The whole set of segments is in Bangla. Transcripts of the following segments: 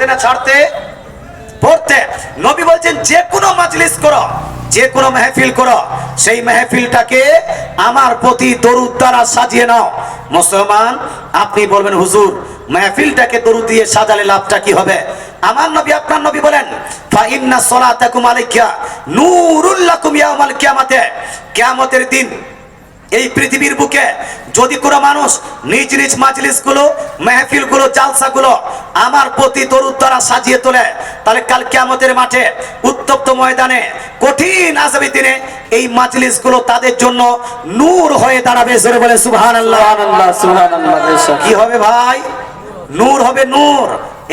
পড়তে না ছাড়তে? পড়তে। নবী বলছেন যে কোনো মাজলিস করো, যে কোনো মেহফিল করো, সেই মেহফিলটাকে আমার প্রতি দরুদ দ্বারা সাজিয়ে নাও। মুসলমান, আপনি বলবেন হুজুর মেহফিলটাকে দরুদ দিয়ে সাজালে লাভটা কি হবে? আমার নবী আপনার নবী বলেন ফা ইন্না সলাতাকুম আলাইকা নূরুল লাকুম ইয়াউমাল কিয়ামাতে। কিয়ামতের দিন এই পৃথিবীর বুকে যদি কোনো মানুষ নিজ নিজ মাজলিসগুলো, মেহফিলগুলো, জালসাগুলো আমার প্রতি দরুদ দ্বারা সাজিয়ে তোলে, তাহলে কাল কিয়ামতের মাঠে উত্তপ্ত ময়দানে কঠিন আযাবের দিনে এই মাজলিসগুলো তাদের জন্য নূর হয়ে দাঁড়াবে। জোরে বলে সুবহানাল্লাহ। সুবহানাল্লাহ। কি হবে ভাই? নূর হবে, নূর।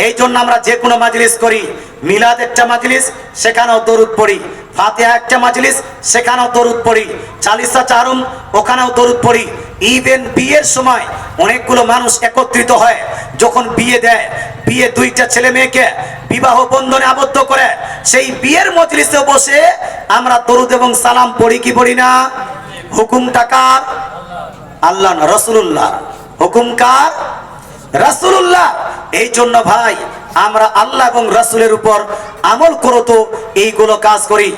এই জন্য আমরা যে কোনো মাজলিস করি, মিলাদ একটা মাজলিস, সেখানেও দরুদ পড়ি। ফাতিহা একটা মাজলিস, সেখানেও দরুদ পড়ি। চালিসা চারুম, ওখানেও দরুদ পড়ি। ইভেন বিয়ের সময় অনেকগুলো মানুষ একত্রিত হয়, যখন বিয়ে দেয়, বিয়ে দুইটা ছেলে মেয়েকে বিবাহ বন্ধনে আবদ্ধ করে, সেই বিয়ের মজলিসে বসে আমরা দরুদ এবং সালাম পড়ি কি পড়ি না? হুকুমটা কার? আল্লাহ না রাসূলুল্লাহ। হুকুম কার? রাসূলুল্লাহ। এই জন্য ভাই আমরা আল্লাহ এবং রাসূলের উপর আমল করো তো এইগুলো কাজ করি।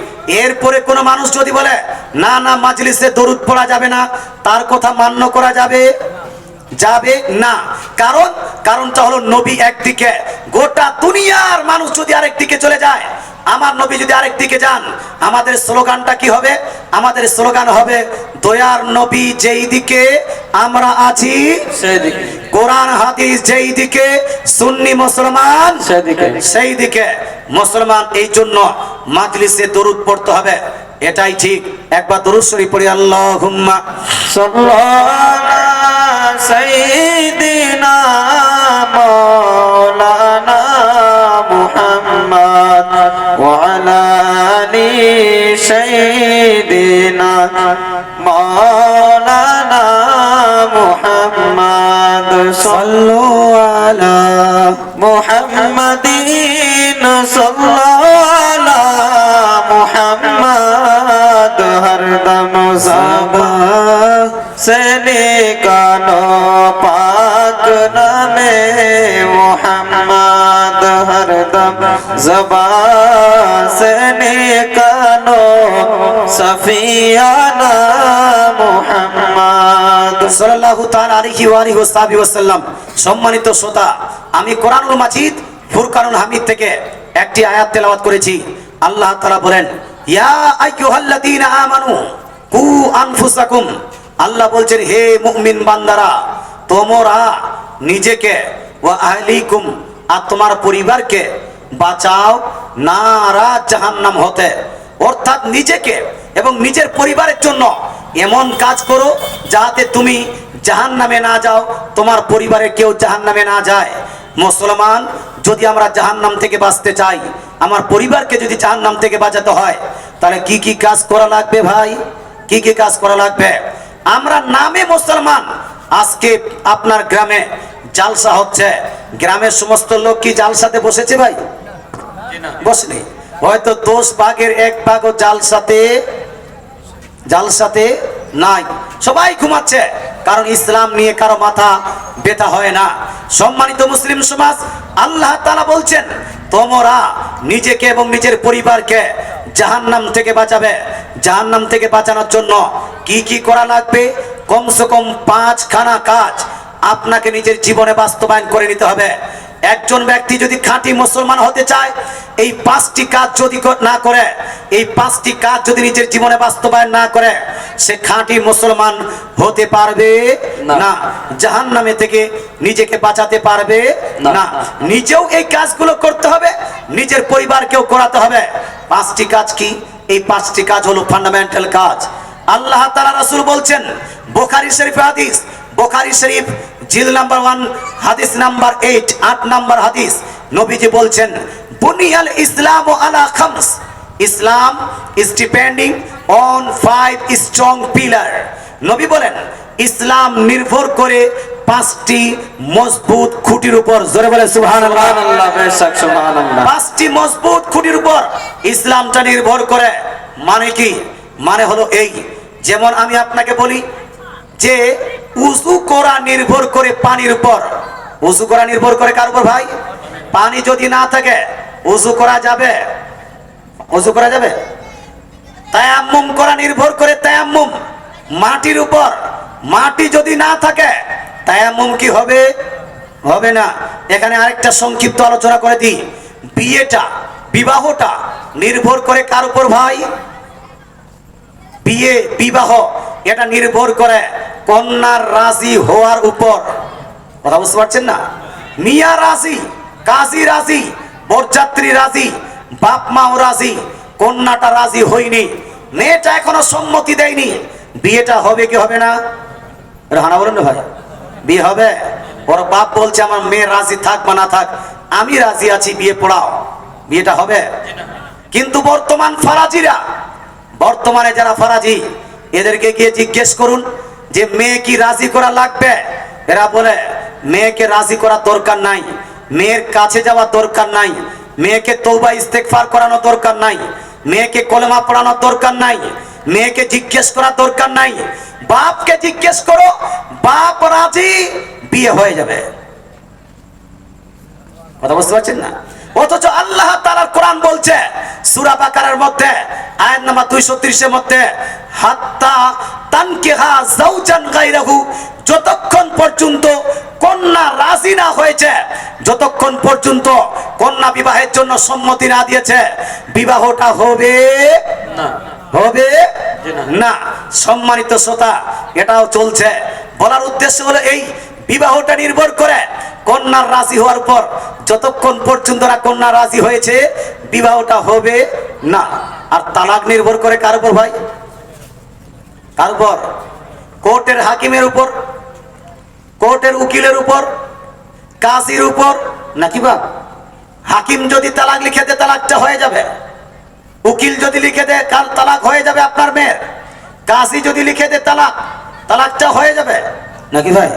এরপরে কোনো মানুষ যদি বলে না না মাজলিসে দরুদ পড়া যাবে না, তার কথা মান্য করা যাবে? যাবে না। কারণটা হলো নবী একদিকে, গোটা দুনিয়ার মানুষ যদি আরেক দিকে চলে যায়, আমার নবী যদি আরেক দিকে যান, আমাদের স্লোগানটা কি হবে? আমাদের স্লোগান হবে দয়ার নবী যেই দিকে আমরা আছি সেই দিকে, কোরআন হাদিস যেই দিকে, সুন্নি মুসলমান সেই দিকে মুসলমান। এই জন্য মাজলিসে দরুদ পড়তে হবে, এটাই ঠিক। একবার দরুদ শরীফ পড়ি। আল্লাহুম্মা সাল্লাল্লাহু সাইয়্যিদিনা মাওলানা মুহাম্মদ ওয়া আলা আলি সাইয়্যিদিনা মাওলানা মুহাম্মদ সাল্লু আলা মুহাম্মাদিন সাল্লাল্লাহু মুহাম্মদ হরদম সাবা সেনে কানো পাক নামে মুহাম্মদ হরদম জবা সেনে কানো সফিয়ানা মুহাম্মদ সাল্লাল্লাহু তাআলা আলাইহি ওয়া আলিহি ওয়াসাল্লাম। সম্মানিত শ্রোতা, আমি কোরআনুল মাজিদ ফুরকানুল হামিদ থেকে একটি আয়াত তেলাওয়াত করেছি। আল্লাহ তাআলা বলেন ইয়া আইয়ুহাল্লাযীনা আমানু কু আনফুসাকুম। আল্লাহ বলছেন হে মুমিন বান্দারা, তোমরা নিজেকে ওয়া আহলিকুম, আর তোমার পরিবারকে বাঁচাও নারা জাহান্নাম হতে। অর্থাৎ নিজেকে এবং নিজের পরিবারের জন্য এমন কাজ করো যাতে তুমি জাহান্নামে না যাও, তোমার পরিবারের কেউ জাহান্নামে না যায়। মুসলমান, যদি আমরা জাহান্নাম থেকে বাঁচতে চাই, আমার পরিবারকে যদি জাহান্নাম থেকে বাঁচাতে হয়, তাহলে কি কি কাজ করা লাগবে ভাই? কি কি কাজ করা লাগবে? আমরা নামে মুসলমান, আজকে আপনার গ্রামে জালসা হচ্ছে, গ্রামের সমস্ত লোক কি জালসাতে বসেছে ভাই? বসেনি। হয়তো 10 ভাগের 1 ভাগও জালসাতে নাই, সবাই ঘুমাচ্ছে, কারণ ইসলাম নিয়ে কারো মাথা ব্যথা হয় না। সম্মানিত মুসলিম সমাজ, আল্লাহ তাআলা বলছেন তোমরা নিজেকে এবং নিজের পরিবারকে জাহান্নাম থেকে বাঁচাবে। জাহান্নাম থেকে বাঁচানোর জন্য কি কি করা লাগবে? কমসে কম 5খানা কাজ আপনাকে নিজের জীবনে বাস্তবায়ন করে নিতে হবে। একজন ব্যক্তি যদি খাঁটি মুসলমান হতে চায়, এই 5টি কাজ যদি না করে, এই 5টি কাজ যদি নিজের জীবনে বাস্তবায়ন না করে, সে খাঁটি মুসলমান হতে পারবে না, জাহান্নামে থেকে নিজেকে বাঁচাতে পারবে না। নিজেও এই কাজগুলো করতে হবে, নিজের পরিবারকেও করাতে হবে। 5টি কাজ কি? এই 5টি কাজ হলো ফান্ডামেন্টাল কাজ। আল্লাহ তাআলা রাসূল বলছেন, বুখারী শরীফে হাদিস, বুখারী শরীফ জিল নাম্বার 1 হাদিস নাম্বার 8 নাম্বার হাদিস, নবীজি বলছেন বুনিয়াল ইসলামু আলা খামস, Islam is depending on 5 strong pillar. নবী বলেন ইসলাম নির্ভর করে 5টি মজবুত খুঁটির উপর। জোরে বলে সুবহানাল্লাহ। সুবহানাল্লাহ। 5টি মজবুত খুঁটির উপর ইসলামটা নির্ভর করে। মানে কি? মানে হলো এই, যেমন আমি আপনাকে বলি যে উযু করা নির্ভর করে পানির উপর। উযু করা নির্ভর করে কার উপর ভাই? পানি যদি না থাকে উযু করা যাবে? উযু করা যাবে? তায়াম্মুম করা নির্ভর করে তায়াম্মুম মাটির উপর। মাটি যদি না থাকে তায়াম্মুম কি হবে? হবে না। এখানে আরেকটা সংক্ষিপ্ত আলোচনা করে দিই। বিয়েটা, বিবাহটা নির্ভর করে কার উপর ভাই? বিয়ে, বিবাহ এটা নির্ভর করে কন্যার রাজি হওয়ার উপর। কথা বুঝতে পারছেন না? মিয়া রাজি, কাজী রাজি, বরযাত্রী রাজি, বাপ মাও রাজি, কন্যাটা রাজি হয়নি, মেয়েটা এখনো সম্মতি দেয়নি, বিয়েটা হবে কি হবে না? রানা বলেন না ভাই, বিয়ে হবে? ওর বাপ বলছে আমার মেয়ে রাজি থাক বা না থাক, আমি রাজি আছি, বিয়ে পড়াও, বিয়েটা হবে। কিন্তু বর্তমান ফারাজিরা, বর্তমানে যারা ফারাজি, এদেরকে গিয়ে জিজ্ঞেস করুন যে মেয়ে কি রাজি করা লাগবে? এরা বলে মেয়েকে রাজি করার দরকার নাই, মেয়ের কাছে যাওয়ার দরকার নাই, মেয়েকে তওবা ইস্তেগফার করানোর দরকার নাই, মেয়েকে কলেমা পড়ানোর দরকার নাই, মেয়েকে জিজ্ঞেস করার দরকার নাই, বাপকে জিজ্ঞেস করো, বাপ রাজি, বিয়ে হয়ে যাবে। কথা বুঝতে পারছেন না? অথচ আল্লাহ তাআলার কোরআন বলছে সূরা বাকারার মধ্যে আয়াত নাম্বার 230 এর মধ্যে, হাত্তা তানকিহা যাওজান গায়রাহু, যতক্ষণ পর্যন্ত কন্যা রাজি না হয়েছে, যতক্ষণ পর্যন্ত কন্যা বিবাহের জন্য সম্মতি না দিয়েছে, বিবাহটা হবে না, হবে না। সম্মানিত শ্রোতা, এটাও চলছে। বলার উদ্দেশ্য হলো এই বিবাহটা নির্ভর করে কন্যার রাজি হওয়ার পর। যতক্ষণ পর্যন্ত না কন্যা রাজি হয়েছে, বিবাহটা হবে না। আর তালাক নির্ভর করে কার উপর ভাই? কার উপর? কোর্টের হাকিমের উপর, কোর্টের উকিলের উপর, কাজীর উপর, নাকি বা? হাকিম যদি তালাক লিখে দেয় তালাকটা হয়ে যাবে, উকিল যদি লিখে দেয় কাল তালাক হয়ে যাবে আপনার মেয়ের, কাজী যদি লিখে দেয় তালাক, তালাকটা হয়ে যাবে, নাকি ভাই?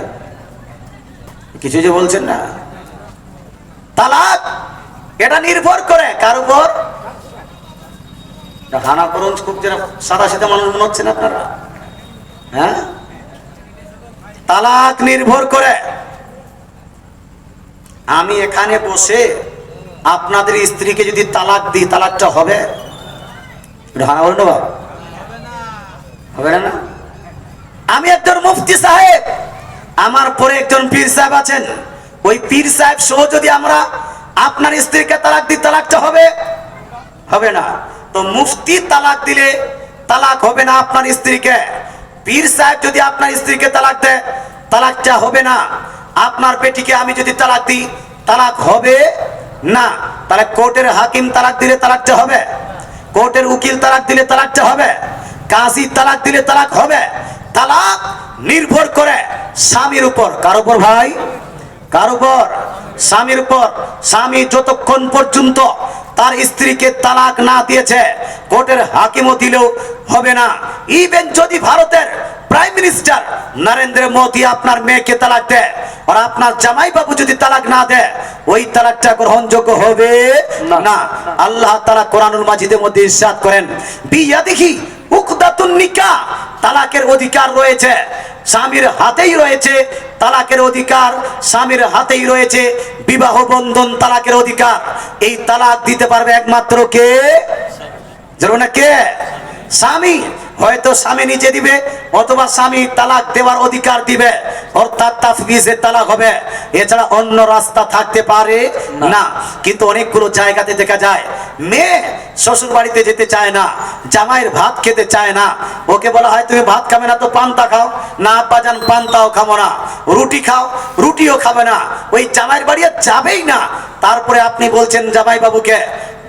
কিছু যে বলছেন না। তালাক এটা নির্ভর করে কার উপর? হানা করুন, খুব যেন সাদা সাদা মানুষ মনে হচ্ছেন আপনারা, হ্যাঁ? তালাক নির্ভর করে। আমি এখানে বসে আপনাদের স্ত্রীকে যদি তালাক দিই, তালাকটা হবে? হানা বলুন না, হবে না? আমি একজন মুফতি সাহেব, আমার পরে একজন পীর সাহেব আছেন, ওই পীর সাহেব সহ যদি আমরা আপনার স্ত্রীকে তালাক দিই, তালাকটা হবে? হবে না। তো মুফতি তালাক দিলে তালাক হবে না আপনার স্ত্রীকে। পীর সাহেব যদি আপনার স্ত্রীকে তালাক দেয়, তালাকটা হবে না। আপনার বেটিকে আমি যদি তালাক দিই, তালাক হবে না। তাহলে কোর্টের হাকিম তালাক দিলে তালাকটা হবে, কোর্টের উকিল তালাক দিলে তালাকটা হবে, কাজী তালাক দিলে তালাক হবে। তালাক নির্ভর করে স্বামীর উপর। কার উপর ভাই? কার উপর? স্বামীর উপর। স্বামী যতক্ষণ পর্যন্ত তার স্ত্রীকে তালাক না দিয়েছে, কোর্টের হাকিমও দিলেও হবে না। ইভেন যদি ভারতের প্রাইম মিনিস্টার নরেন্দ্র মোদী আপনার মেয়েকে তালাক দেয়, আর আপনার জামাই বাবু যদি তালাক না দেয়, ওই তালাকটা গ্রহণযোগ্য হবে না। আল্লাহ তাআলা কোরআনুল মাজিদের মধ্যে ইরশাদ করেন, বিয়াদিহি উকদাতুন নিকাহ, তালাকের অধিকার রয়েছে স্বামীর হাতেই রয়েছে, তালাকের অধিকার স্বামীর হাতেই রয়েছে। বিবাহ বন্ধন তালাকের অধিকার, এই তালাক দিতে পারবে একমাত্র কে? জানো না কে? স্বামী। হয়তো স্বামী নিজে দিবে, অথবা স্বামী তালাক দেওয়ার অধিকার দিবে, অর্থাৎ তাফবিজে তালাক হবে। এছাড়া অন্য রাস্তা থাকতে পারে না। কিন্তু অনেকগুলো জায়গাতে দেখা যায় মেয়ে শ্বশুর বাড়িতে যেতে চায় না, জামাইয়ের ভাত খেতে চায় না। ওকে বলা হয় তুমি ভাত খাবে না তো পান্তা খাও, না আব্বাজান পান্তাও খাবো না, রুটি খাও, রুটিও খাবে না, ওই জামাইয়ের বাড়ি যাবেই না। তারপরে আপনি বলছেন জামাই বাবুকে,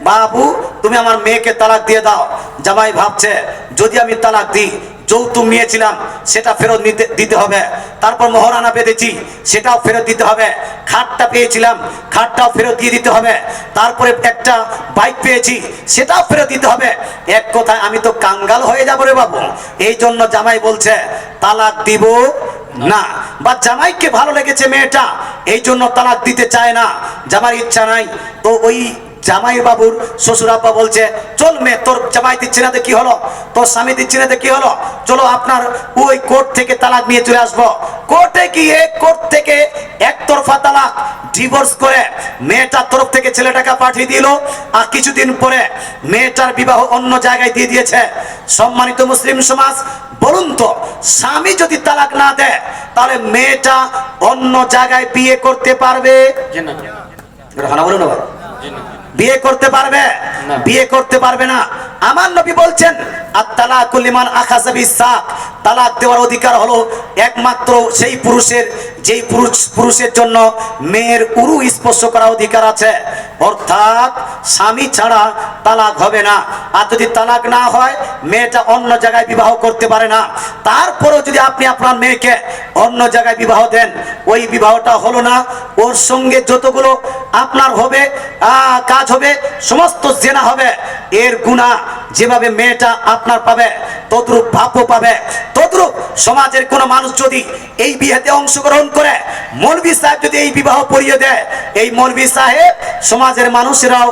বাবু তুমি আমার মেয়েকে তালাক দিয়ে দাও। জামাই ভাবছে যদি আমি তালাক দিই, যৌতুক নিয়েছিলাম সেটা ফেরত দিতে হবে, তারপর মহারানা পেয়েছি সেটাও ফেরত দিতে হবে, খাটটা পেয়েছিলাম খাটটাও ফেরত দিয়ে দিতে হবে, তারপরে একটা বাইক পেয়েছি সেটাও ফেরত দিতে হবে। এক কথায় আমি তো কাঙ্গাল হয়ে যাবো রে বাবু। এই জন্য জামাই বলছে তালাক দিব না। বা জামাইকে ভালো লেগেছে মেয়েটা, এই জন্য তালাক দিতে চায় না, জামাইয়ের ইচ্ছা নাই, তো ওই জামাই বাবুর শ্বশুর আব্বা বলছে, চল মেয়ে, তোর জামাই দিচ্ছে না তো কি হলো, তোর স্বামী দিচ্ছে না তো কি হলো, চলো আপনার ওই কোর্ট থেকে তালাক নিয়ে চলে আসবো। কোর্টে গিয়ে কোর্ট থেকে একতরফা তালাক ডিভোর্স করে মেয়েটার তরফ থেকে ছেলেটাকে পাঠিয়ে দিল। আর কিছুদিন পরে মেয়েটার বিবাহ অন্য জায়গায় দিয়ে দিয়েছে। সম্মানিত মুসলিম সমাজ, বলুন তো, স্বামী যদি তালাক না দেয় তাহলে মেয়েটা অন্য জায়গায় বিয়ে করতে পারবে? বলুন না, বিয়ে করতে পারবে? বিয়ে করতে পারবে না। আমার নবী বলছেন, আত-তালাকু লিমান আখাযা বিস-সাক, তালাক দেওয়ার অধিকার হলো একমাত্র সেই পুরুষের, যেই পুরুষের জন্য মেয়ের উরু স্পর্শ করার অধিকার আছে। অর্থাৎ স্বামী ছাড়া তালাক হবে না। আর যদি তালাক না হয়, মেয়েটা অন্য জায়গায় বিবাহ করতে পারে না। তারপরেও যদি আপনি আপনার মেয়েকে অন্য জায়গায় বিবাহ দেন, ওই বিবাহটা হলো না, ওর সঙ্গে যতগুলো আপনার হবে কাজ হবে, সমস্ত জেনা হবে। এর গুনাহ যেভাবে মেয়েটা আপনার পাবে, তদ্রূপ বাপও পাবে। তদ্রূপ সমাজের কোন মানুষ যদি এই বিয়েতে অংশগ্রহণ করে, মৌলভী সাহেব যদি এই বিবাহ পড়িয়ে দেয়, এই মৌলভী সাহেব সমাজের মানুষেরাও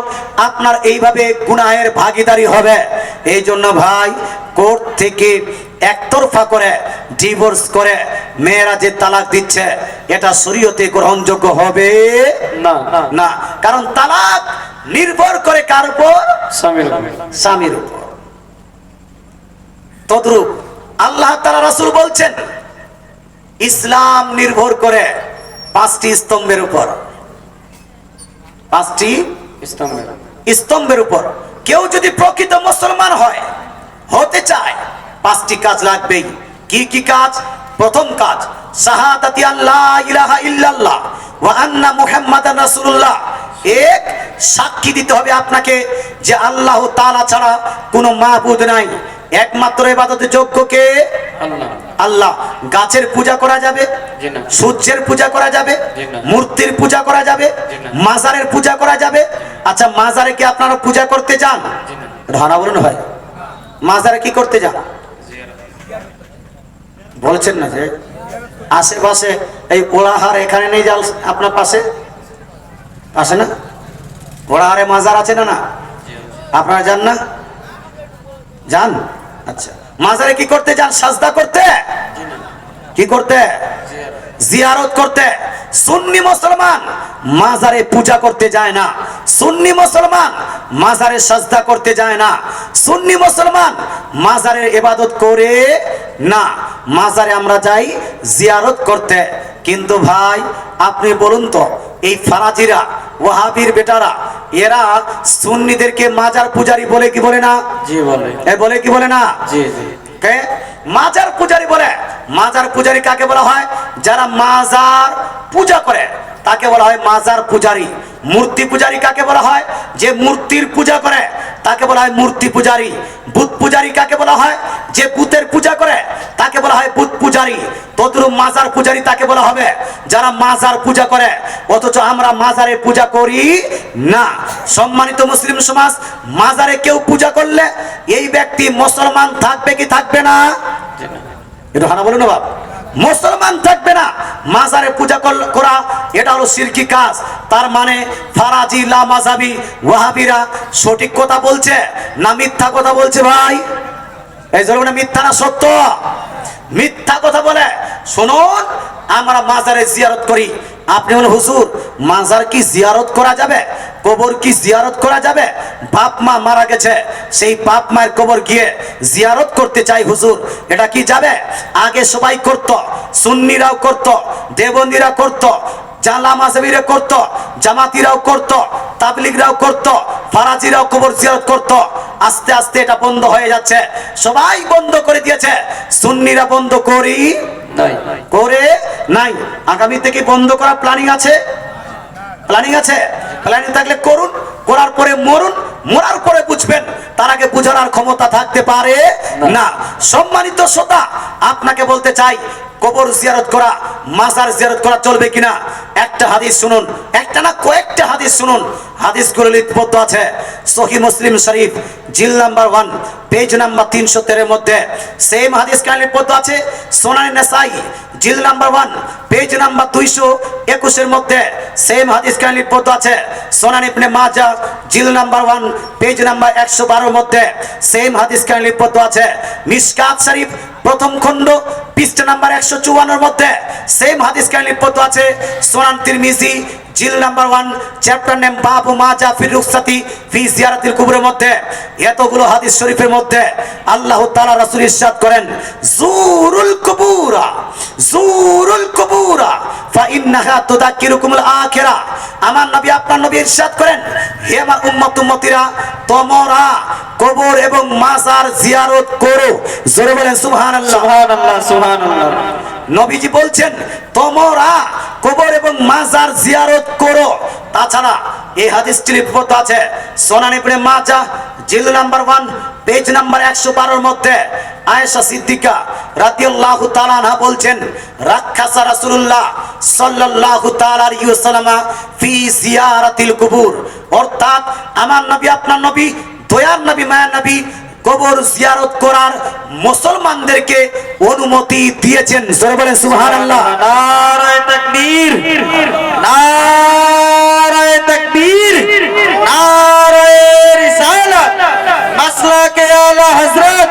আপনার এইভাবে গুনাহের ভাগীদারি হবে। এই জন্য ভাই, কোর্ট থেকে একতরফা করে ডিভোর্স করে মেয়েরা যে তালাক দিচ্ছে, এটা শরীয়তে গ্রহণযোগ্য হবে না। না, কারণ তালাক নির্ভর করে কার উপর? স্বামীর উপর। তদ্রূপ আল্লাহ তাআলা রাসূল বলছেন, ইসলাম নির্ভর করে 5টি স্তম্ভের উপর। 5টি স্তম্ভের উপর কেউ যদি প্রকৃত মুসলমান হতে চায়, 5টি কাজ লাগবেই। কি কি কাজ? প্রথম কাজ, শাহাদাতি আল্লাহ ইলাহা ইল্লাল্লাহ ওয়া আন্না মুহাম্মাদান রাসূলুল্লাহ। এক, সাক্ষী দিতে হবে আপনাকে যে আল্লাহ তাআলা ছাড়া কোনো মাবুদ নাই, একমাত্র ইবাদতের যোগ্য কে? আল্লাহ। গাছের পূজা করা যাবে? সূর্যের পূজা করা যাবে? মূর্তির পূজা করা যাবে? মাজারের পূজা করা যাবে? আচ্ছা, মাজারে কি আপনারা পূজা করতে যান? ধারণা বলুন ভাই, মাজারে কি করতে যান? বলছেন না যে আশেপাশে এই ওলাহার এখানে নেই, যান আপনার পাশে পাশে না ওলাহারে মাজার আছে না? না, আপনারা যান না? যান। আচ্ছা, মাজারে কি করতে যান? সাজদা করতে? কি করতে? জিয়ারত করতে। সুন্নি মুসলমান মাজারে পূজা করতে যায় না, সুন্নি মুসলমান মাজারে সাজদা করতে যায় না, সুন্নি মুসলমান মাজারের ইবাদত করে না। মাজারে আমরা যাই জিয়ারত করতে। কিন্তু ভাই, আপনি বলুন তো, এই ফারাজিরা, ওয়াহাবির বেটারা, এরা সুন্নিদেরকে মাজার পূজারি বলে কি বলে না? জি বলে। বলে কি বলে না? জি জি। মাজার পূজারি বলে। মাজার পূজারি কাকে বলা হয়? যারা মাজার পূজা করে তাকে বলা হয় মাজার পূজারি। মূর্তি পূজারি কাকে বলা হয়? যে মূর্তির পূজা করে তাকে বলা হয় মূর্তি পূজারি। বুত পূজারি কাকে বলা হয়? যে বুতের পূজা করে তাকে বলা হয় বুত পূজারি। তদ্রূপ মাজার পূজারি তাকে বলা হবে যারা মাজার পূজা করে, অথচ আমরা মাজারে পূজা করি না। সম্মানিত মুসলিম সমাজ, মাজারে কেউ পূজা করলে এই ব্যক্তি মুসলমান থাকবে কি থাকবে না? এটা হানা বলুন না বাপ, মুসলমান থাকবে না। মাজারে পূজা করা এটা হলো শিরকি কাজ। তার মানে ফারাজি, লামাযাবি, ওয়াহাবিরা সঠিক কথা বলছে না মিথ্যা কথা বলছে? ভাই, এই জন্য মিথ্যা না সত্য? মিথ্যা কথা বলে। শুনুন, আমরা মাজারে জিয়ারত করি। আপনি বলেন, হুজুর মাজার কি জিয়ারত করা যাবে? কবর কি জিয়ারত করা যাবে? বাপ মা মারা গেছে, সেই বাপ মায়ের কবর গিয়ে জিয়ারত করতে চাই হুজুর, এটা কি যাবে? আগে সবাই করত, সুন্নিরাও করত, দেবন্দীরা করত, জালামাযাবিরা করত, জামাতিরাও করত, তাবলিগরাও করত, ফারাজিরাও কবর জিয়ারত করত। আস্তে আস্তে এটা বন্ধ হয়ে যাচ্ছে, সবাই বন্ধ করে দিয়েছে, সুন্নিরা বন্ধ করি করে নাই। আগামী থেকে বন্ধ করার প্ল্যানিং আছে? প্ল্যানিং আছে? প্ল্যানিং থাকলে করুন, করার পরে মরুন, মরার পরে বুঝবেন। তার আগে বুঝানোর ক্ষমতা থাকতে পারে না। সম্মানিত শ্রোতা, আপনাকে বলতে চাই, কবর জিয়ারত করা, মাজার জিয়ারত করা চলবে কিনা একটা হাদিস শুনুন। একটা না, কয়েকটা হাদিস শুনুন। হাদিসগুলো লিপিবদ্ধ আছে সহিহ মুসলিম শরীফ, জিল নাম্বার 1, পেজ নাম্বার 313 মধ্যে। সেম হাদিস কানে লিপিবদ্ধ আছে সুনান নাসাই, জিল নাম্বার 1, পেজ নাম্বার 221 মধ্যে। সেম হাদিস কানে লিপিবদ্ধ আছে সুনান ইবনে মাজাহ, জিল নাম্বার 1 পেজ নাম্বার 112 মধ্যে সেম হাদিস কানে লিপিবদ্ধ আছে। মিশকাত শরীফ প্রথম খণ্ড পৃষ্ঠা নাম্বার 154 মধ্যে সেম হাদিস কানে লিপিবদ্ধ আছে। সুনান তিরমিজি জিল নাম্বার 1 চ্যাপ্টার নেম বাবু মা জা ফি রুখসাতি ফি জিয়ারাতিল কুবরের মধ্যে এতগুলো হাদিস শরীফের মধ্যে আল্লাহ তাআলা রাসূল ইরশাদ করেন, জুরুল কুবুরা ফা ইন্নাহা তুযাক্কিরুকুমুল আখিরা। আমার নবী আপনার নবী ইরশাদ করেন, হে আমার উম্মতিরা, তোমরা কবর এবং মাজার জিয়ারত করো। জোরে বলেন সুবহানাল্লাহ, সুবহানাল্লাহ, সুবহানাল্লাহ। নবীজি বলছেন তোমরা কবর এবং মাজার জিয়ারত করো। তাছাড়া এই হাদিসটি লিপিবদ্ধ আছে সুনান ইবনে মাজাহ জিল নাম্বার 1 পেজ নাম্বার 112 মধ্যে আয়েশা সিদ্দিকা রাদিয়াল্লাহু তাআলা আনহা বলছেন, রাখাসা রাসূলুল্লাহ সাল্লাল্লাহু তাআলা আলাইহি ওয়াসাল্লাম ফি জিয়ারাতিল কুবুর। অর্থাৎ আমার নবী আপনার নবী দয়ার নবী মায়ার নবী কবর জিয়ারত করার মুসলমানদেরকে অনুমতি দিয়েছেন। জোরে বলেন সুবহানাল্লাহ। নারায়ে তাকবীর, নারায়ে তাকবীর, নারায়ে রিসালাত। মাসলাকে আলা হযরত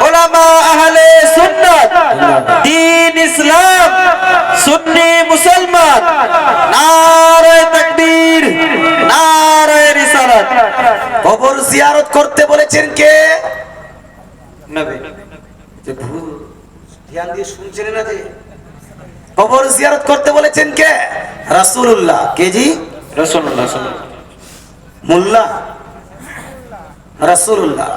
উলামা আহলে সুন্নাত দ্বীন ইসলাম সুন্নি মুসলমান। নারায়ে তাকবীর, নারায়ে রিসালাত। কবর জিয়ারত করতে বলেছেন কে? নবী। ধ্যান দিয়ে শুনছেন না যে কবর জিয়ারত করতে বলেছেন কে? রাসূলুল্লাহ। কে জি? রাসূলুল্লাহ। মোল্লা রাসূলুল্লাহ।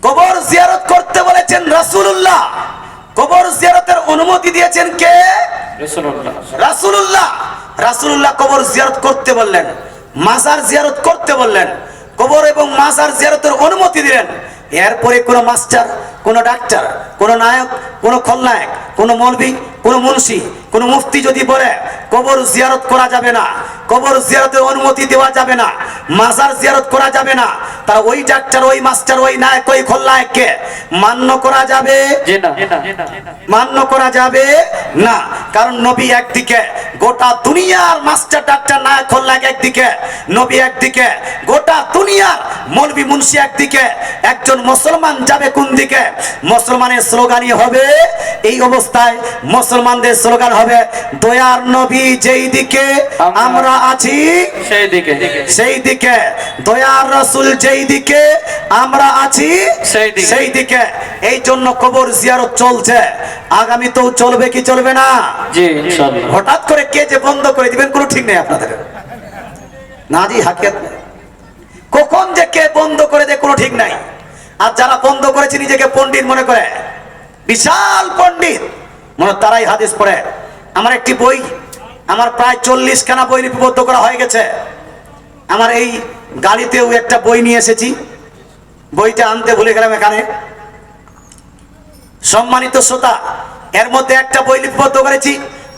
কবর জিয়ারত করতে বলেছেন রাসূলুল্লাহ। কবর জিয়ারতের অনুমতি দিয়েছেন কে? রাসূলুল্লাহ। রাসূলুল্লাহ। রাসূলুল্লাহ কবর জিয়ারত করতে বললেন, মাজার জিয়ারত করতে বললেন, কবর এবং মাজার জিয়ারতের অনুমতি দিলেন। এরপরে কোন মাস্টার, কোন ডাক্তার, কোন নায়ক, কোন খলনায়ক, কোন মৌলভী, কোন মুন্সি, কোন মুফতি যদি বলে কবর জিয়ারত করা যাবে না, কবর জিয়ারতের অনুমতি দেওয়া যাবে না, মাজার জিয়ারত করা যাবে না, তার ওই ডাক্তার, ওই মাস্টার, ওই নায়ক, ওই খলনায়ককে মান্য করা যাবে? জি না। মান্য করা যাবে না। কারণ নবী একদিকে, গোটা দুনিয়ার মাস্টার ডাক্তার নায়ক খলনায়ক একদিকে, নবী একদিকে, গোটা দুনিয়ার মৌলভী মুন্সি একদিকে, একজন মুসলমান যাবে কোন দিকে? মুসলমানের স্লোগানই হবে এই অবস্থায় মুসলমানদের স্লোগান হবে, দয়ার নবী যেই দিকে আমরা আছি সেই দিকে, সেই দিকে, দয়ার রাসূল যেই দিকে আমরা আছি সেই দিকে। এই জন্য কবর জিয়ারত চলছে, আগামী তো চলবে কি চলবে না? জি ইনশাআল্লাহ। হঠাৎ করে কে যে বন্ধ করে দিবেন কোনো ঠিক নেই আপনাদের, না জি হাকিয়াত নেই। কখন যে কে বন্ধ করে দেয় কোনো ঠিক নাই। আর যারা বন্ধ করেছে নিজেকে পণ্ডিত মনে করে, বিশাল পণ্ডিত মনে, তারাই হাদিস পড়ে। আমার একটি বই, আমার প্রায় 40 খানা বই লিপিবদ্ধ করা হয়ে গেছে। আমার এই গাড়িতেও একটা বই নিয়ে এসেছি, বইটা আনতে ভুলে গেলাম এখানে। সম্মানিত শ্রোতা, এর মধ্যে একটা বই লিপিবদ্ধ করেছি,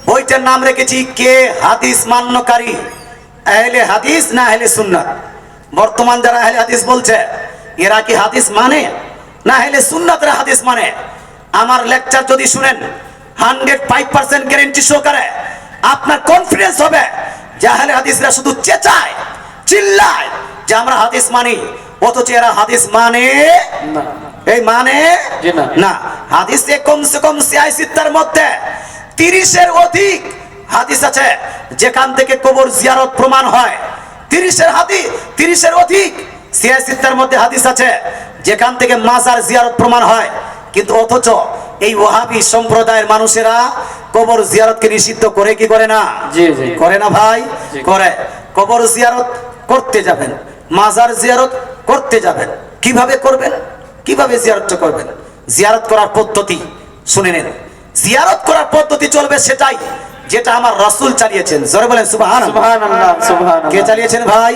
বইটার নাম রেখেছি কে হাদিস মান্যকারী, আহলে হাদিস না আহলে সুন্নাত। বর্তমান যারা আহলে হাদিস বলছে, এরা কি হাদিস মানে না আহলে সুন্নাতের হাদিস মানে? আমার লেকচার যদি শুনেন 105% গ্যারান্টি সহকারে আপনার কনফিডেন্স হবে যে আহলে হাদিসরা শুধু চেঁচায়, চিল্লায় যে আমরা হাদিস মানি, অথচ এরা হাদিস মানে না। এই মানে জি না। না। হাদিসে কমসে কম 86টার মধ্যে 30-এর অধিক হাদিস আছে যেখান থেকে কবর জিয়ারত প্রমাণ হয়। 30-এর অধিক 86টার মধ্যে হাদিস আছে যেখান থেকে মাজার জিয়ারত প্রমাণ হয়। কিন্তু অথচ এই ওয়াহাবি সম্প্রদায়ের মানুষেরা কবর জিয়ারতকে নিষিদ্ধ করে কি করে না? জি জি করে না ভাই? করে। কবর জিয়ারত করতে যাবেন, মাজার জিয়ারত করতে যাবেন, কিভাবে করবেন? কিভাবে জিয়ারত করবেন? জিয়ারত করার পদ্ধতি শুনে নেন। জিয়ারত করার পদ্ধতি চলবে সেটাই যেটা আমার রাসূল চালিয়েছেন। জোরে বলেন সুবহানাল্লাহ। সুবহানাল্লাহ, সুবহানাল্লাহ। কে চালিয়েছেন ভাই?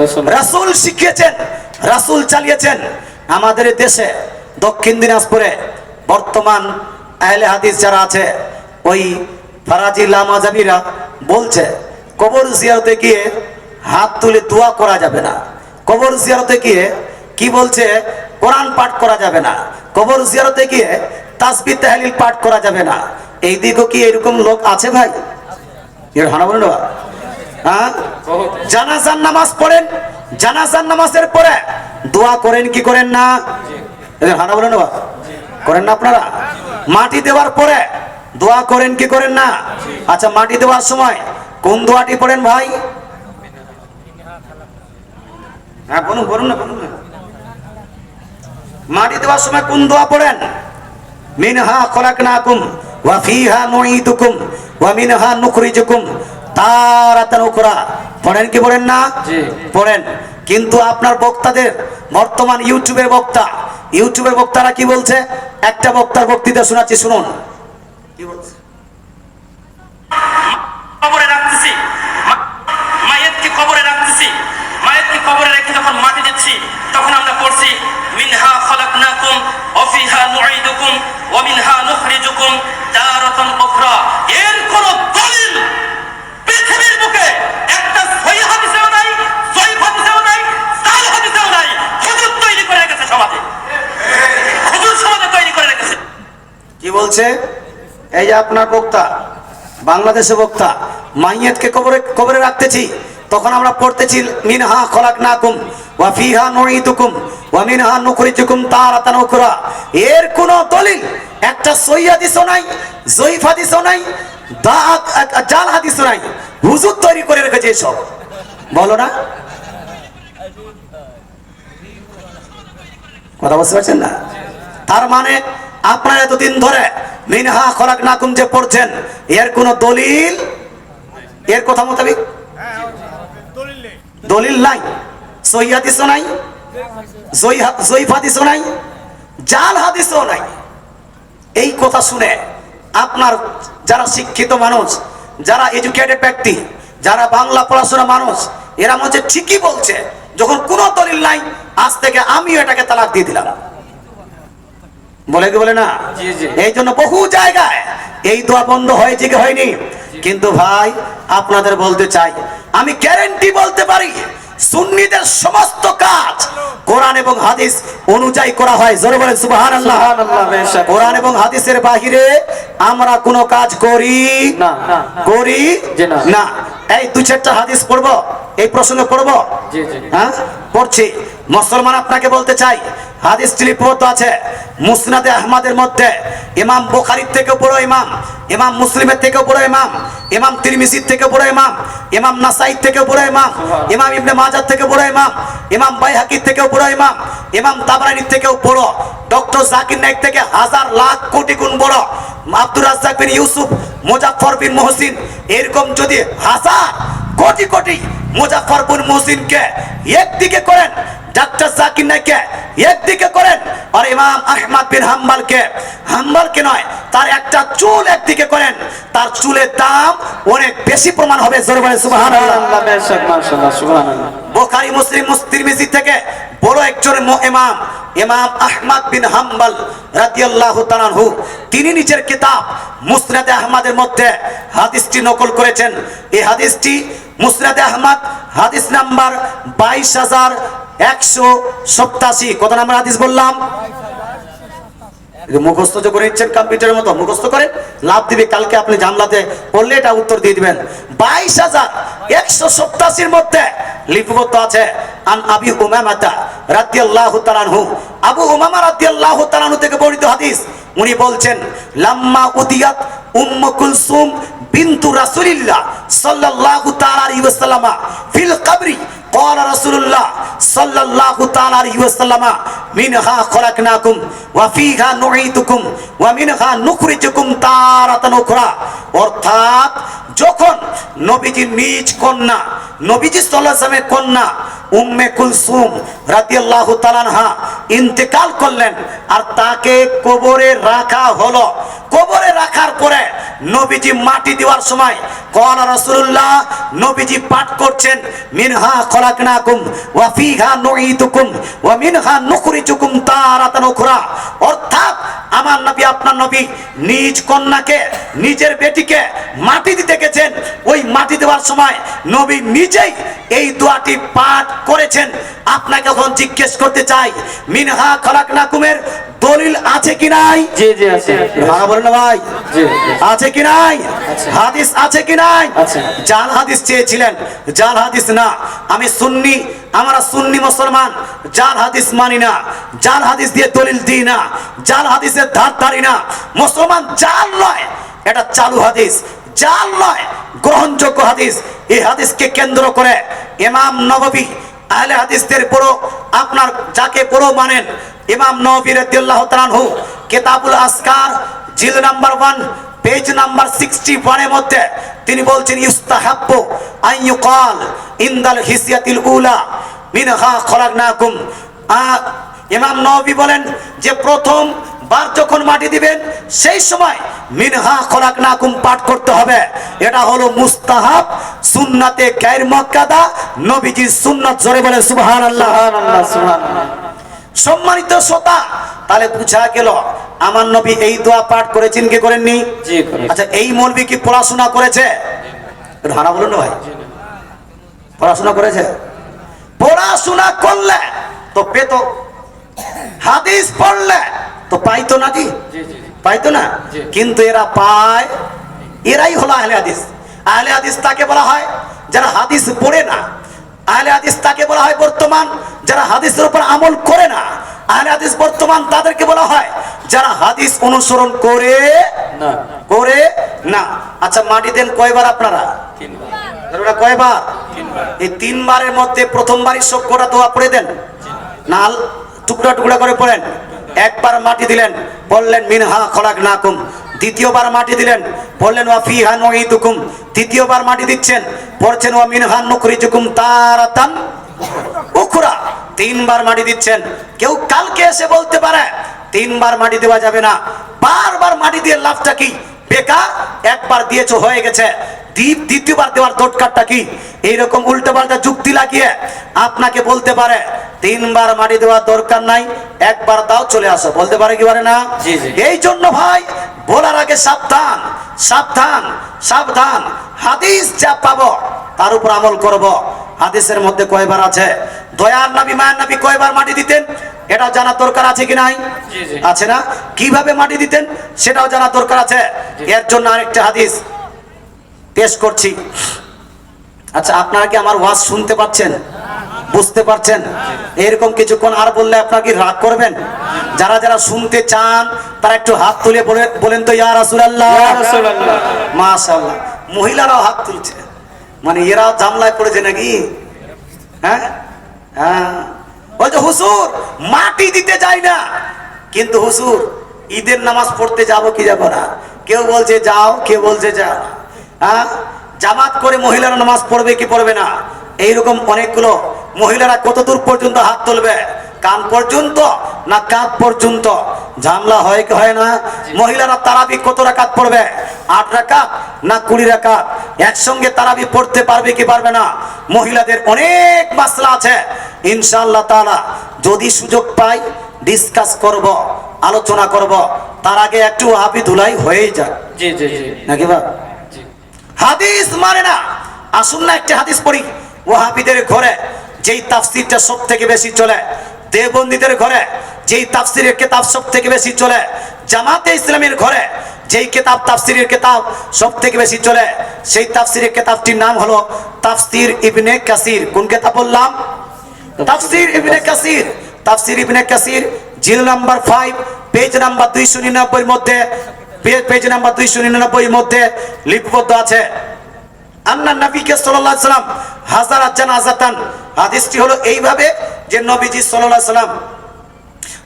রাসূল। রাসূল শিখিয়েছেন, রাসূল চালিয়েছেন। আমাদের দেশে দক্ষিণ দিনাজপুরে বর্তমান আহলে হাদিস যারা আছে, ওই ফারাজি লামাজাবিরা বলছে কবর জিয়ারতে গিয়ে হাত তুলে দোয়া করা যাবে না। কবর জিয়ারতে গিয়ে কি বলছে? কোরআন পাঠ করা যাবে না। কবর জিয়ারতে গিয়ে তাসবিহ তাহলিল পাঠ করা যাবে না। এই দিকেও কি এরকম লোক আছে ভাই? এর হানা বলেন না? হ্যাঁ, জানাজার নামাজ পড়েন, জানাজার নামাজের পরে দোয়া করেন কি করেন না? এদের হানা বলেন না, করেন না আপনারা? মাটি দেওয়ার পরে দোয়া করেন কি করেন না? আচ্ছা, মাটি দেওয়ার সময় কোন দোয়াটি পড়েন ভাই? হ্যাঁ বলুন, বলুন না, বলুন না। মাটি দেওয়ার সময় কোন দোয়া পড়েন? মিনহা খলাকনাকুম ওয়া ফিহা নুঈদুকুম ওয়া মিনহা নুখরিজুকুম তারাতান উখরা। পড়েন কি পড়েন না? জি। পড়েন। কিন্তু আপনার বক্তাদের, বর্তমান ইউটিউবের বক্তারা কি বলছে? একটা বক্তার বক্তৃতা শোনাচ্ছি, শুনুন কি বলছে। কবরে রাখতেছি, মায়েরকে কবরে রাখতেছি, মায়েরকে কবরে রেখে যখন মাটি দিচ্ছি তখন আমরা পড়ছি মিনহা খলাকনাকুম ওয়া ফিহা নুঈদুকুম ওয়া মিনহা নুখরিজুকুম তারাতান উখরা। এর কোন দলিল পৃথিবীর বুকে একটা সহিহ হাদিসেও নাই, সহিহ হাদিসেও নাই, জাল হাদিসেও নাই। হুজুর তৈরি করে রেখেছে সমাজে, হুজুর সমাজে তৈরি করে রেখেছে। কি বলছে? এই যে আপনার বক্তা, বাংলাদেশে বক্তা, মাইয়াতকে কবরে রাখতেছি, তখন আমরা পড়তেছি মিনহা খলাকনাকুম ওয়া ফিহা নুঈদুকুম ওয়া মিনহা নুখরিজুকুম তারাতান উখরা। এর কোন দলিল, একটা সহিহ হাদিসও নাই, জয়ীফ হাদিসও নাই, জাল হাদিসও নাই। হুজুর তৈরি করে রেখেছে এসব, বলো না? কথা বুঝতে পারছেন না? তার মানে আপনারা এতদিন ধরে মিনহা খলাকনাকুম যে পড়ছেন, এর কোন দলিল, এর কথা মোতাবেক দলিল নাই, সহিহ হাদিসও নাই, জয়ীফ হাদিসও নাই, জাল হাদিসও নাই। এই কথা শুনে আপনার যারা শিক্ষিত মানুষ, যারা এডুকেটেড ব্যক্তি, যারা বাংলা পড়াশোনা মানুষ, এরা মনে ঠিকই বলছে। যখন কোনো দলিল নাই, আজ থেকে আমিও এটাকে তালাক দিয়ে দিলাম, বলে কি বলে না? জি, জি। এই জন্য বহু জায়গায় এই দোয়া বন্ধ হয়েছে কি হয়নি? কিন্তু ভাই আপনাদের বলতে চাই, আমি গ্যারান্টি বলতে পারি, সুন্নিদের সমস্ত কাজ কোরআন এবং হাদিস অনুযায়ী করা হয়। জোরে বলেন সুবহানাল্লাহ। সুবহানাল্লাহ, বেশক। কোরআন এবং হাদিসের বাহিরে আমরা কোনো কাজ করি না, না। করি জি না। না। এই দু চারটা হাদিস পড়বো, এই প্রসঙ্গে পড়বো। জি, জি। হ্যাঁ পড়ছি। মুসলমান আপনাকে বলতে চাই, হাদিসটি লিপিবদ্ধ আছে মুসনাদে আহমদের মধ্যে, ইমাম বুখারীর থেকে বড় ইমাম, ইমাম মুসলিমের থেকে বড় ইমাম, ইমাম তিরমিজির থেকে বড় ইমাম, ইমাম নাসাইর থেকে বড় ইমাম, ইমাম ইবনে মাজাহ থেকে বড় ইমাম, ইমাম বাইহাকির থেকে বড় ইমাম, ইমাম তাবরানির থেকেও বড়, ডক্টর জাকির নাইক থেকে হাজার লাখ কোটি গুণ বড়, আব্দুর রাজ্জাক বিন ইউসুফ, মুজাফফর বিন মুহসিন, এরকম যদি হাজার কোটি কোটি মুজাফফর বিন মুহসিনকে একদিকে করেন, ডাক্তার জাকির নাইকে একদিকে করেন, আর ইমাম আহমদ বিন হাম্বলকে নয়, তার একটা চুল একদিকে করেন, তার চুলের দাম অনেক বেশি প্রমাণ হবে। জোরে বলেন সুবহানাল্লাহ। সুবহানাল্লাহ, বেশক, মাশাআল্লাহ, সুবহানাল্লাহ। বুখারী, মুসলিম, তিরমিজি থেকে বড় একজন ইমাম, ইমাম আহমদ বিন হাম্বল রাদিয়াল্লাহু তাআলা আনহু, তিনি নিজের কিতাব মুসনাদে আহমদের মধ্যে হাদিসটি নকল করেছেন। এই হাদিসটি মুসনাদে আহমদ হাদিস নাম্বার 22,187। কত নাম্বার হাদিস বললাম? মুখস্থ যে করে ইচ্ছেন কম্পিউটারের মতো মুখস্থ করেন, লাভ দিবে। কালকে আপনি জানলাতে পড়লে এটা উত্তর দিয়ে দিবেন। 22,187 মধ্যে লিপিবদ্ধ আছে আন আবি উমামাতা রাদিয়াল্লাহু তাআলা আনহু। আবু উমামা রাদিয়াল্লাহু তাআলা আনহু থেকে বর্ণিত হাদিস, উনি বলছেন লাম্মা উদিয়াত উম্মু কুলসুম বিনতু রাসূলিল্লাহ সাল্লাল্লাহু তাআলা আলাইহি ওয়াসাল্লাম ফিল কবরি قال رسول الله صلى الله تعالى عليه وسلم منها خلقناكم وفيها نعيدكم ومنها نخرجكم تارة أخرى। অর্থাৎ যখন নবীজির নিজ কন্যা, নবীজি সাল্লাল্লাহু আলাইহি ওয়াসাল্লামের কন্যা উম্মে কুলসুম রাদিয়াল্লাহু তাআলা আনহা ইন্তেকাল করলেন, আর তাকে কবরে রাখা হলো। কবরে রাখার পরে নবীজি মাটি দেওয়ার সময় قال رسول الله, নবীজি পাঠ করছেন মিনহা খলাকনাকুম ওয়া ফিহা নুঈদুকুম ওয়া মিনহা নুখরিজুকুম তারাতান উখরা। অর্থাৎ আমার নবী, আপনার নবী নিজ কন্যাকে, নিজের বেটিকে মাটি দিতে গেছেন। ওই মাটি দেওয়ার সময় নবী নিজেই এই দোয়াটি পাঠ করেছেন। আপনাকে এখন জিজ্ঞেস করতে চাই, মিনহা খলাকনাকুমের দলিল আছে কি নাই? জি জি আছে। ভাঙা বলেন না ভাই, জি আছে কি নাই? আছে। হাদিস আছে কি নাই? আছে। জাল হাদিস চেয়েছিলেন, জাল হাদিস না। আমি সুন্নি, আমরা সুন্নি মুসলমান, জাল হাদিস মানি না, জাল হাদিস দিয়ে দলিল দিই না, জাল হাদিসের ধার ধারি না। মুসলমান জাল নয়, এটা চালু হাদিস, জাল নয়, গ্রহণযোগ্য হাদিস। এই হাদিসকে কেন্দ্র করে ইমাম নববী আহলে হাদিসদের বড়, আপনার যাকে বড় মানেন, ইমাম নববী রাদিয়াল্লাহু তাআলা আনহু কিতাবুল আসকার জিলদ নাম্বার 1 পেজ নাম্বার 61 এর মধ্যে তিনি বলছেন ইস্তাহাব্বু আন ইউকাল ইনদাল হিসিয়াতিল উলা মিনহা খলাকনাকুম। ইমাম নববী বলেন যে প্রথম বার যখন মাটি দিবেন সেই সময় মিনহা খলাকনাকুম পাঠ করতে হবে। এটা হলো মুস্তাহাব, সুন্নাতে গায়র মুআক্কাদা, নবীজির সুন্নাত। জোরে বলেন সুবহানাল্লাহ। সুবহানাল্লাহ সুবহানাল্লাহ। সম্মানিত শ্রোতা, তাহলে বুঝা গেল আমার নবী এই দোয়া পাঠ করেছেন কি করেননি? জি করেছেন। আচ্ছা, এই মৌলবী কি পড়াশোনা করেছে? ধারা বলুন না ভাই, পড়াশোনা করেছে? পড়াশোনা করলে তো পেত, হাদিস পড়লে তো পাইতো নাকি? জি জি পাইতো না? জি। কিন্তু এরা পায়, এরাই হলো আহলে হাদিস। আহলে হাদিস তাকে বলা হয় যারা হাদিস পড়ে না। আহলে হাদিস তাকে বলা হয় বর্তমান যারা হাদিসের উপর আমল করে না। আহলে হাদিস বর্তমান তাদেরকে বলা হয় যারা হাদিস অনুসরণ করে না। করে না। আচ্ছা, মাটি দেন কয়বার আপনারা? ওরা কয়বার? এই 3 বারের মধ্যে প্রথমবারই সবকটা দোয়া পড়ে দেন না, টুকরা টুকরা করে পড়েন? একবার মাটি দিলেন, বললেন মিনহা খলাকনাকুম। দ্বিতীয়বার মাটি দিলেন, বললেন ওয়া ফিহা নুঈদুকুম। তৃতীয়বার মাটি দিচ্ছেন, পড়ছেন ওয়া মিনহা নুখরিজুকুম তারাতান উখরা। 3 বার মাটি দিচ্ছেন। কেউ কালকে এসে বলতে পারে 3 বার মাটি দেওয়া যাবে না। বারবার মাটি দিয়ে লাভটা কি? বেকার। একবার দিয়েছো, হয়ে গেছে। দ্বিতীয়বার দেওয়ার দরকারটা কি? এইরকম উল্টো পাল্টা যুক্তি লাগিয়ে আপনাকে বলতে পারে 3 বার মাটি দেওয়ার দরকার নাই, একবার দাও, চলে আসো। বলতে পারে কি পারে না? জি, জি। এই জন্য ভাই বলার আগে সাবধান, সাবধান, সাবধান। হাদিস যা পাবো তার উপর আমল করব। হাদিসের মধ্যে কয়বার আছে? দয়ার নবী মায়ের নবী কয়বার মাটি দিতেন এটাও জানা দরকার আছে কি নাই? জি, জি। আছে না? কিভাবে মাটি দিতেন সেটাও জানা দরকার আছে। এর জন্য আরেকটা হাদিস পেশ করছি। আচ্ছা, আপনারা কি আমার ওয়াজ শুনতে পাচ্ছেন, বুঝতে পারছেন? এরকম কিছুক্ষণ আর বললে আপনারা কি রাগ করবেন? যারা যারা শুনতে চান তারা একটু হাত তুলে বলেন তো ইয়া রাসূলুল্লাহ। ইয়া রাসূলুল্লাহ। মাশাআল্লাহ, মহিলারাও হাত তুলছে, মানে এরাও জামলায় পড়েছে নাকি? হ্যাঁ হ্যাঁ, বলছে হুজুর মাটি দিতে যাই না, কিন্তু হুজুর ঈদের নামাজ পড়তে যাবো কি যাবো না? কেউ বলছে যাও, কেউ বলছে যাও। হ্যাঁ, জামাত করে মহিলারা নামাজ পড়বে কি পড়বে না? এইরকম অনেকগুলো মহিলারা কত দূর পর্যন্ত হাত তুলবে? কান পর্যন্ত না কাঁধ পর্যন্ত? ঝামলা হয় কি হয় না? মহিলারা তারাবি কত রাকাত পড়বে? 8 রাকাত না 20 রাকাত? একসঙ্গে তারাবি পড়তে পারবে কি পারবে না? মহিলাদের অনেক মাসলা আছে। ইনশাআল্লাহ তাআলা যদি সুযোগ পাই ডিসকাস করব, আলোচনা করব। তার আগে একটু হাবি ধুলাই হয়েই যায় জি জি জি নাকি বা? জি। হাদিস মানে না। আসুন না একটা হাদিস পড়ি। ওয়াহাবিদের ঘরে যেই তাফসিরটা সব থেকে বেশি চলে, দেওবন্দীদের ঘরে যেই তাফসিরের কিতাব সব থেকে বেশি চলে, জামাতে ইসলামের ঘরে যেই কিতাব তাফসিরের কিতাব সব থেকে বেশি চলে, সেই তাফসিরের কিতাবটির নাম হলো তাফসির ইবনে কাসির। কোন কিতাব বললাম? তাফসির ইবনে কাসির। তাফসির ইবনে কাসির জিল নাম্বার 5 পেজ নাম্বার 299 এর মধ্যে, পেজ নাম্বার 299 এর মধ্যে লিপিবদ্ধ আছে আন্না নবীকে সাল্লাল্লাহু আলাইহি সাল্লাম হাজারাত জানাজাতান। হাদিসটি হলো এইভাবে যে নবীজি সাল্লাল্লাহু আলাইহি সাল্লাম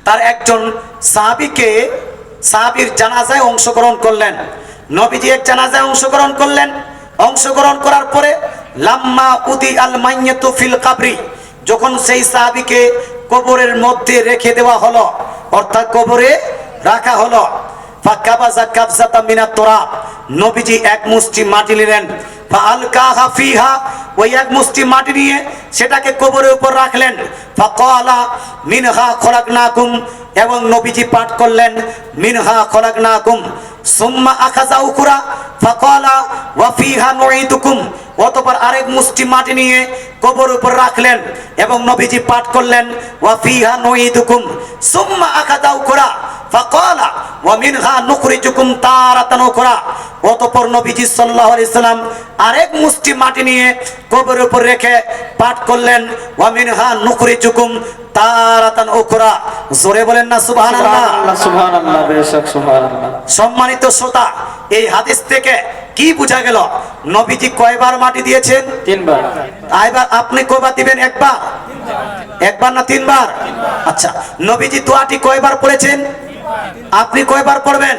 তার একজন সাহাবীর জানাজায় অংশগ্রহণ করলেন। নবীজি এক জানাজায় অংশগ্রহণ করলেন। অংশগ্রহণ করার পরে লাম্মা উদি আল মাইয়াতু ফিল কাবরি, যখন সেই সাহাবীকে কবরের মধ্যে রেখে দেওয়া হলো, অর্থাৎ কবরে রাখা হলো, ফাকাবাজা কাবজাতা মিনাত তুরাব, নবীজি এক মুষ্টি মাটি নিলেন। ফাআলকাহা ফিহা, ওই এক মুষ্টি মাটি নিয়ে সেটাকে কবরের উপর রাখলেন। ফাকালা মিনহা খলাকনাকুম, এবং নবীজি পাঠ করলেন মিনহা খলাকনাকুম। সুম্মা আখাযা উখরা ফাকালা ওয়া ফিহা নুঈদুকুম, অতঃপর আরেক মুষ্টি মাটি নিয়ে কবর উপর রাখলেন এবং নবীজি পাঠ করলেন ওয়া ফিহা নুইদুকুম সুম্মা আখাযা উখরা ফাকালা ওয়া মিনহা নুখরিজুকুম তারাতান উখরা। অতঃপর নবীজি সাল্লাল্লাহু আলাইহি সাল্লাম আরেক মুষ্টি মাটি নিয়ে কবরের উপর রেখে পাঠ করলেন ওয়া মিনহা নুখরিজুকুম তারাতান উখরা। জোরে বলেন না সুবহানাল্লাহ। সুবহানাল্লাহ, বেশক সুবহানাল্লাহ। সম্মানিত শ্রোতা, এই হাদিস থেকে কি বোঝা গেল? নবীজি কয়বার মাটি দিয়েছেন? 3 বার। এবার আপনি কয়বার দিবেন? একবার? একবার না 3 বার? আচ্ছা, নবীজি দোয়াটি কয়বার পড়েছেন? আপনি কয়বার পড়বেন?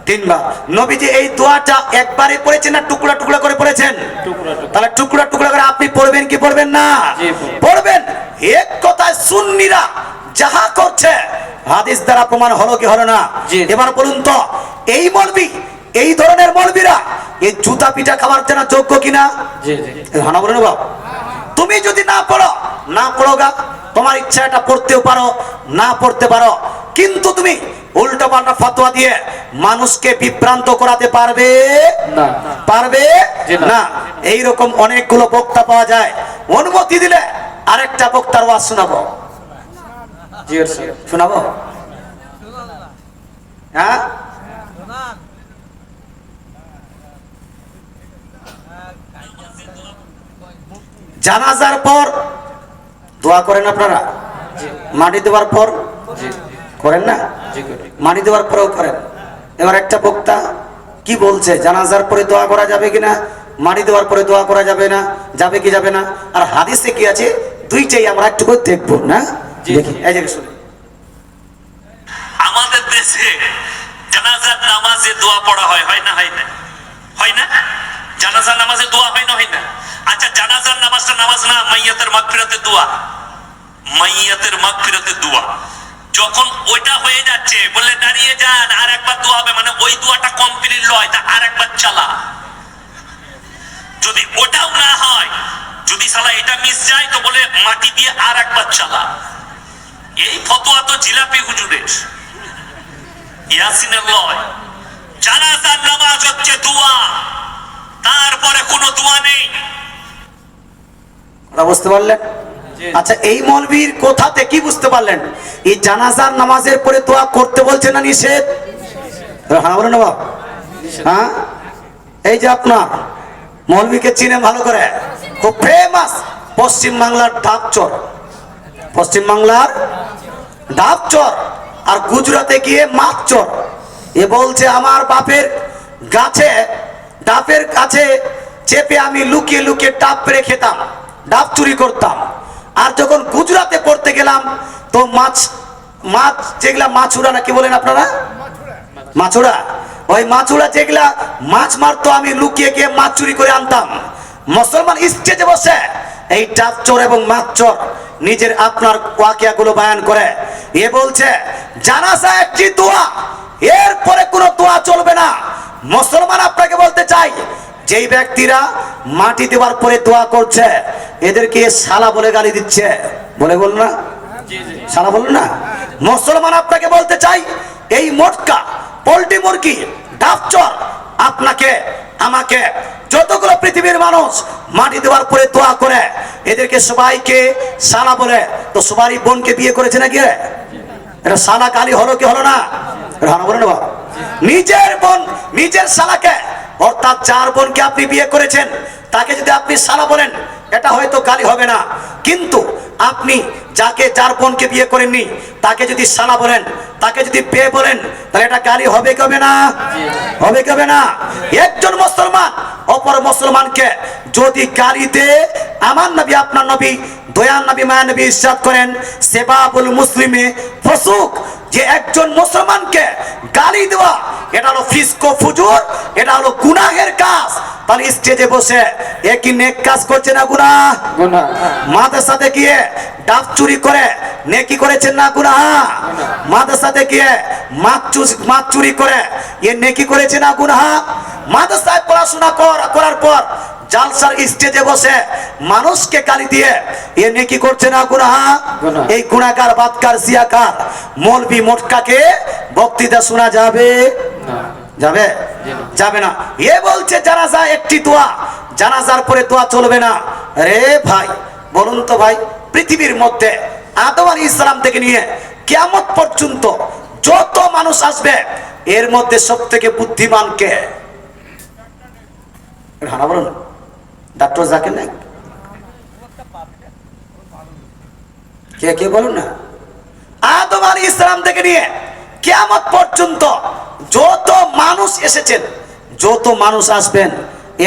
3 বার। নবীজি এই দোয়াটা একবারে পড়েছেন না টুকরা টুকরা করে পড়েছেন? তাহলে টুকরা টুকরা করে আপনি পড়বেন কি পড়বেন না? পড়বেন। এক কথায় সুন্নিরা যাহা করছে হাদিস দ্বারা প্রমাণ হলো কি হলো না? এবার বলুন তো, এই মৌলবি, এই ধরনের মৌলবিরা এই জুতা পিঠা খাবার জন্য যোগ্য কিনা? হ্যাঁ বলুন বাবা। তুমি যদি না পড়ো, না পড়ো গা, তোমার ইচ্ছা এটা পড়তেও পারো, না পড়তে পারো, কিন্তু তুমি উল্টো পাল্টা ফতোয়া দিয়ে মানুষকে বিভ্রান্ত করাতে পারবে না। পারবে না। এইরকম অনেকগুলো বক্তা পাওয়া যায়। অনুমতি দিলে আরেকটা বক্তার ওয়াজ শোনাবো। জি স্যার। শোনাবো? হ্যাঁ, জানাজার পর দোয়া করেন আপনারা? মাটি দেওয়ার পর করেন না? মাটি দেওয়ার পরেও করেন। এবার একটা বক্তা কি বলছে, জানাজার পরে দোয়া করা যাবে কিনা, মাটি দেওয়ার পরে দোয়া করা যাবে না, যাবে কি যাবে না, আর হাদিসে কি আছে, দুইটাই আমরা একটু করে দেখবো না? দেখি, এই যে শুনি। আমাদের দেশে জানাজার নামাজে দোয়া পড়া হয়, হয় না? হয় না? হয় না? জানাজার নামাজে দোয়া হয় না? হয় না? আচ্ছা, জানাজার নামাজটা নামাজ না, মাইয়াতের মাগফিরাতের দোয়া। মাইয়াতের মাগফিরাতের দোয়া যখন ওইটা হয়ে যাচ্ছে, বলে দাঁড়িয়ে যান, আর একবার দোয়া হবে, মানে ওই দোয়াটা কমপ্লিট লয়, তা আর একবার চালা। যদি ওটাও না হয়, যদি সালা এটা মিস যায়, তো বলে মাটি দিয়ে আর একবার চালা। এই ফতোয়া তো জিলাপি হুজুরের, ইয়াসিনের লয়। জানাজার নামাজ হচ্ছে দোয়া, তারপরে কোনো দোয়া নেই। কথা বুঝতে পারলেন? আচ্ছা, এই মৌলবীর কথাতে কি বুঝতে পারলেন? এই জানাজার নামাজের পরে দোয়া করতে বলছে না নিষেধ? হ্যাঁ বলেন বাবা। হ্যাঁ, এই যে আপনার মৌলবীকে চিনে ভালো করে, খুব ফেমাস পশ্চিম বাংলার ডাবচর, পশ্চিম বাংলার ডাবচর, আর গুজরাটে গিয়ে মাছচর। এ বলছে আমার বাপের গাছে, ডাবের কাছে চেপে আমি লুকিয়ে লুকিয়ে ডাব পেরে খেতাম, ডাব চুরি করতাম। আর যখন গুজরাটে পড়তে গেলাম তো মাছ যেগুলা মাছুরা না কি বলেন আপনারা? মাছুরা, ওই মাছুরা যেগুলা মাছ মারতো, আমি লুকিয়ে গিয়ে মাছ চুরি করে আনতাম। মুসলমান স্টেজে বসে এই ডাব চোর এবং মাছ চোর নিজের আপনার ওয়াকিয়া গুলো বয়ান করে। এ বলছে জানাজা একটি দোয়া, এরপরে কোনো দোয়া চলবে না। মুসলমান আপনাকে বলতে চাই, যেই ব্যক্তিরা মাটি দেওয়ার পরে দোয়া করছে এদেরকে শালা বলে গালি দিচ্ছে, বলে বল না, শালা বল না। মুসলমান আপনাকে বলতে চাই, এই মোটকা পোল্ট্রি মুরগি ডাবচর আপনাকে আমাকে যতগুলো পৃথিবীর মানুষ মাটি দেওয়ার পরে দোয়া করে এদেরকে সবাইকে শালা বলে, তো সবারই বোনকে বিয়ে করেছে নাকি? এটা শালা গালি হলো কি হলো না? নিজের বোন নিজের শালাকে, অর্থাৎ যার বোনকে আপনি বিয়ে করেছেন তাকে যদি আপনি শালা বলেন এটা হয়তো গালি হবে না, কিন্তু আপনি যাকে যার বোনকে বিয়ে করেননি তাকে যদি শালা বলেন, তাকে যদি বে বলেন, তাহলে এটা গালি হবে কি হবে না? হবে কি হবে না? একজন মুসলমান অপর মুসলমানকে যদি গালি দেয়, আমার নবী আপনার নবী দয়ান নবী মায়া নবী ইরশাদ করেন সেবাবুল মুসলিমে ফুসুক, যে একজন মুসলমানকে গালি দেওয়া এটা হলো ফিস্ক ফুজুর, এটা হলো গুনাহের কাজ। তাহলে স্টেজে বসে একই নেক কাজ করছে না গুনাহ? গুনাহ। মাদ্রাসাতে গিয়ে ডাব চুরি করে নেকি করেছেন না গুনাহ? মাদ্রাসাতে গিয়ে মাছ চুরি করে এ নেকি করেছে না গুনাহ? মাদ্রাসায় পড়াশোনা করার পর জালসার স্টেজে বসে মানুষকে গালি দিয়ে এ নেকি করছে না গুনাহ? এই গুনাহগার বাদকার জিয়াকার মৌলবি মোটকাকে বক্তৃতা শোনা যাবে? যাবে? যাবে না। এ বলছে জানাজা একটি দোয়া, জানাজার পরে দোয়া চলবে না। রে ভাই বলুন তো ভাই, পৃথিবীর মধ্যে আদম আলাইহিস সালাম থেকে নিয়ে কিয়ামত পর্যন্ত যত মানুষ আসবে এর মধ্যে সবথেকে বুদ্ধিমান কে? হ্যাঁ বলুন, ডক্টর জাকির নাইক, কে কে বলুন না। আদম আলাইহিস সালাম থেকে নিয়ে কিয়ামত পর্যন্ত যত মানুষ এসেছেন, যত মানুষ আসবেন,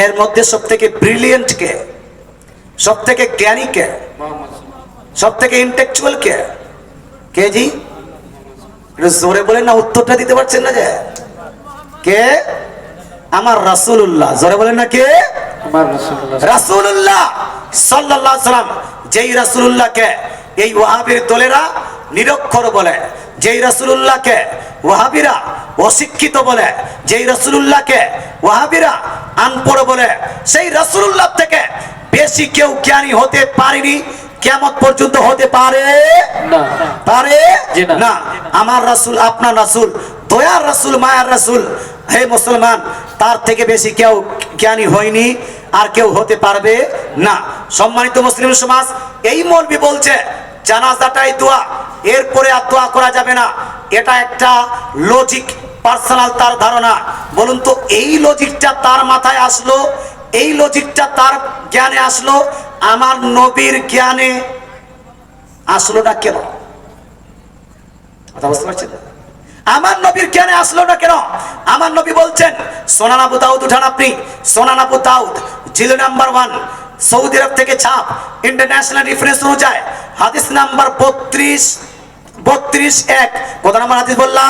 এর মধ্যে সবথেকে ব্রিলিয়েন্ট কে? সবথেকে জ্ঞানী কে? সবথেকে ইন্টেলেকচুয়াল কে? কে জি? একটু জোরে বলেন না, উত্তরটা দিতে পারছেন না যে। কে? আমার রাসূলুল্লাহ। জোরে বলেন না, কে? আমার রাসূলুল্লাহ রাসূলুল্লাহ সাল্লাল্লাহু আলাইহি সাল্লাম। যেই রাসূলুল্লাহকে এই ওয়াহাবীর দলেরা নিরক্ষর বলে, যেই রাসূলুল্লাহকে ওয়াহাবীরা অশিক্ষিত বলে, যেই রাসূলুল্লাহকে ওয়াহাবীরা আনপড় বলে, সেই রাসূলুল্লাহ থেকে বেশি কেউ জ্ঞানী হতে পারেনি, কিয়ামত পর্যন্ত হতে পারে না। পারে জি না। না। আমার রাসূল, আপনার রাসূল, দয়ার রাসূল, মায়ার রাসূল, হে মুসলমান, তার থেকে বেশি কেউ জ্ঞানী হয়নি, আর কেউ হতে পারবে না। সম্মানিত মুসলিম সমাজ, এই মৌলবি বলছে জানাজাটাই দোয়া, এরপরে আর দোয়া করা যাবে না। এটা একটা লজিক, পার্সোনাল তার ধারণা। বলুন তো, এই লজিকটা তার মাথায় আসলো, এই লজিকটা তার জ্ঞানে আসলো, আমার নবীর জ্ঞানে আসলো না কেন? কথা বুঝতে পারছেন? আমার নবীর জ্ঞানে আসলো না কেন? আমার নবী বলছেন, সোনান আবু দাউদ উঠান আপনি, সোনান আবু দাউদ জিল নাম্বার 1, সৌদি আরব থেকে ছাপ, ইন্টারন্যাশনাল রেফারেন্স অনুযায়ী হাদিস নাম্বার 32-1। কত নাম্বার হাদিস বললাম?